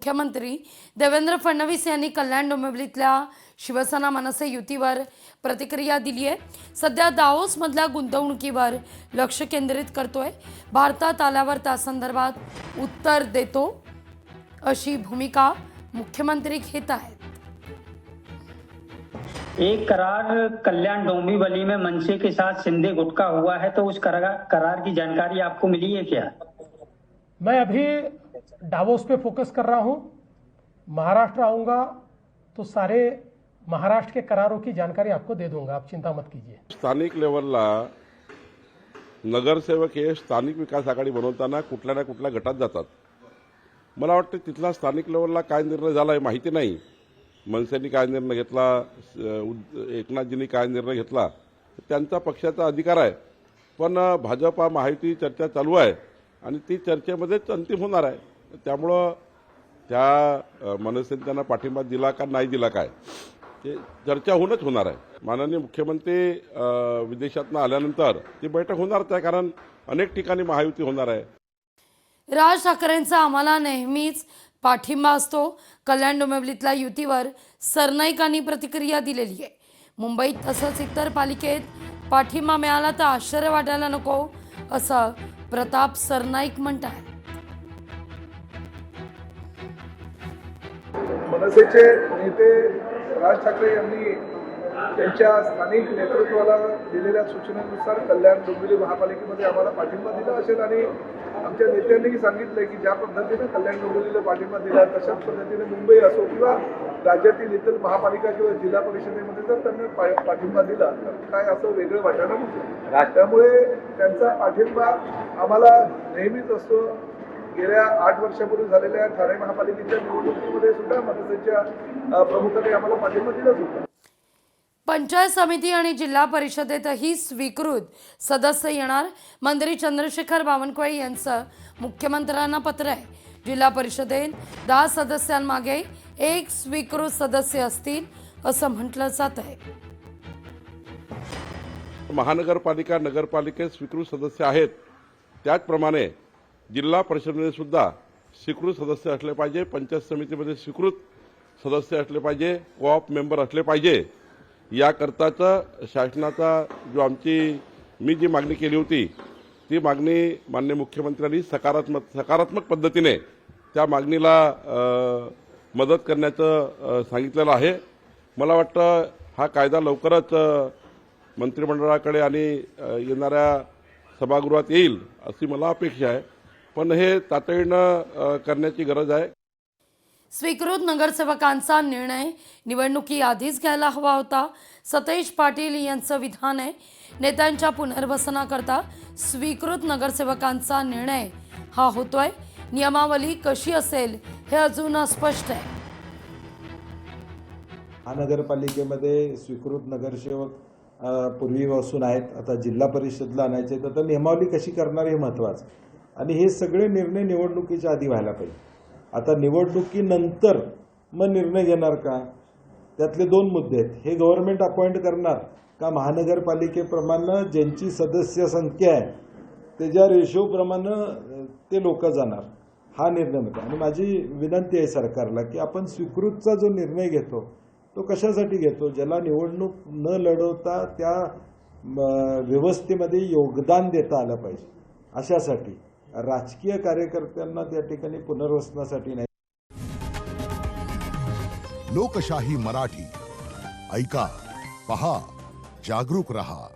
मुख्यमंत्री देवेंद्र फडणवीस यांनी कल्याण डोंबिवलीतल्या शिवसेना मनसे युतीवर प्रतिक्रिया दिली आहे। सध्या दाओसमधल्या गुंतवणुकीवर लक्ष केंद्रित करतोय, भारतात आल्यावर त्या संदर्भात उत्तर देतो अशी भूमिका मुख्यमंत्री घेत आहेत। एक करार कल्याण डोंबिवली में मनसे के साथ सिंधे गुट का हुआ है, तो उस करार की जानकारी आपको मिली है क्या? मैं अभी डावोस पे फोकस कर रहा हूं। महाराष्ट्र आऊंगा तो सारे महाराष्ट्र के करारों की जानकारी आपको दे दूंगा, आप चिंता मत कीजिए। स्थानिक लेवलला नगरसेवक हे स्थानिक विकास आघाडी बनवताना कुठल्या ना कुठल्या गटात जातात। मला वाटतं तिथला स्थानिक लेवलला काय निर्णय झाला आहे माहिती नाही। मनसेने काय निर्णय घेतला, एकनाथजींनी काय निर्णय घेतला, त्यांचा पक्षाचा अधिकार आहे। पण भाजपा महायुती चर्चा चालू आहे आणि ती चर्चेमध्येच अंतिम होणार आहे। त्यामुळं त्या मनसेने त्यांना पाठिंबा दिला का नाही दिला काय ते चर्चा होऊनच होणार आहे। माननीय मुख्यमंत्री विदेशातून आल्यानंतर ती बैठक होणारच आहे, कारण अनेक ठिकाणी महायुती होणार आहे। राज ठाकरेंचा आम्हाला नेहमीच पाठिंबा असतो। कल्याण डोंबिवलीतल्या युतीवर सरनाईकांनी प्रतिक्रिया दिलेली आहे। मुंबईत तसंच इतर पालिकेत पाठिंबा मिळाला तर आश्चर्य वाटायला नको असं प्रताप सरनाईक म्हणतात। मनसेचे नेते राज ठाकरे यांनी त्यांच्या स्थानिक नेतृत्वाला दिलेल्या सूचनेनुसार कल्याण डोंबिवली महापालिकेमध्ये आम्हाला पाठिंबा दिला असेल आणि आमच्या नेत्यांनीही सांगितलं की ज्या पद्धतीने कल्याण डोंबिवलीला पाठिंबा दिला तशाच पद्धतीने मुंबई असो किंवा राज्यातील इतर महापालिका किंवा जिल्हा परिषदेमध्ये जर त्यांनी पाठिंबा दिला तर काय असं वेगळं वाटायला नको। त्यामुळे त्यांचा पाठिंबा आम्हाला नेहमीच असतो। गेल्या 8 वर्षापूर्वी झालेल्या ठाणे महापालिकेच्या निवडणुकीमध्ये सुद्धा मनसेच्या प्रमुखांनी आम्हाला पाठिंबा दिलाच होता। पंचायत समिती आणि जिल्हा परिषदेतही स्वीकृत सदस्य येणार। मंत्री चंद्रशेखर बावनकुळे यांचं मुख्यमंत्र्यांना पत्र आहे। जिल्हा परिषदेत 10 सदस्यांमागे 1 स्वीकृत सदस्य असतील असं म्हटलं जात आहे। महानगरपालिका नगरपालिकेत स्वीकृत सदस्य आहेत, त्याचप्रमाणे जिल्हा परिषदेमध्ये सुद्धा स्वीकृत सदस्य असले पाहिजे। पंचायत समितीमध्ये स्वीकृत सदस्य असले पाहिजे, कोऑप मेंबर असले पाहिजे। याकरताचा शासनाचा जो मी जी मागणी केली होती ती मागणी माननीय मुख्यमंत्र्यांनी सकारात्मक पद्धतीने त्या मागणीला मदत करण्याचं सांगितलेलं आहे। मला वाटतं हा कायदा लवकरच मंत्रिमंडळाकडे आणि येणाऱ्या सभागृहात येईल अशी मला अपेक्षा आहे, पण हे तातडीनं करण्याची गरज आहे। स्वीकृत नगरसेवकांचा निर्णय निवडणुकीआधीच घ्यायला हवा होता, सतेज पाटील यांचं विधान आहे। नेत्यांच्या पुनर्वसनाकरता स्वीकृत नगरसेवकांचा निर्णय हा होतोय। नियमावली कशी असेल हे अजून अस्पष्ट आहे। महानगरपालिकेमध्ये स्वीकृत नगरसेवक पूर्वीपासून आहेत, आता जिल्हा परिषदला आणायचे तर नियमावली कशी करणार हे महत्त्वाचं आणि हे सगळे निर्णय निवडणुकीच्या आधी व्हायला पाहिजे। आता निवडणुकीनंतर मग निर्णय घेणार का, त्यातले 2 मुद्दे आहेत। हे गव्हर्नमेंट अपॉइंट करणार का महानगरपालिकेप्रमाणे ज्यांची सदस्य संख्या आहे त्याच्या रेशोप्रमाणे ते लोक जाणार, हा निर्णय होता। आणि माझी विनंती आहे सरकारला की आपण स्वीकृतचा जो निर्णय घेतो तो कशासाठी घेतो, ज्याला निवडणूक न लढवता त्या व्यवस्थेमध्ये योगदान देता आलं पाहिजे अशासाठी। राजकीय कार्यकर्त्यांना त्या ठिकाणी पुनर्वसनासाठी नाही। लोकशाही मराठी ऐका, पहा, जागरूक रहा।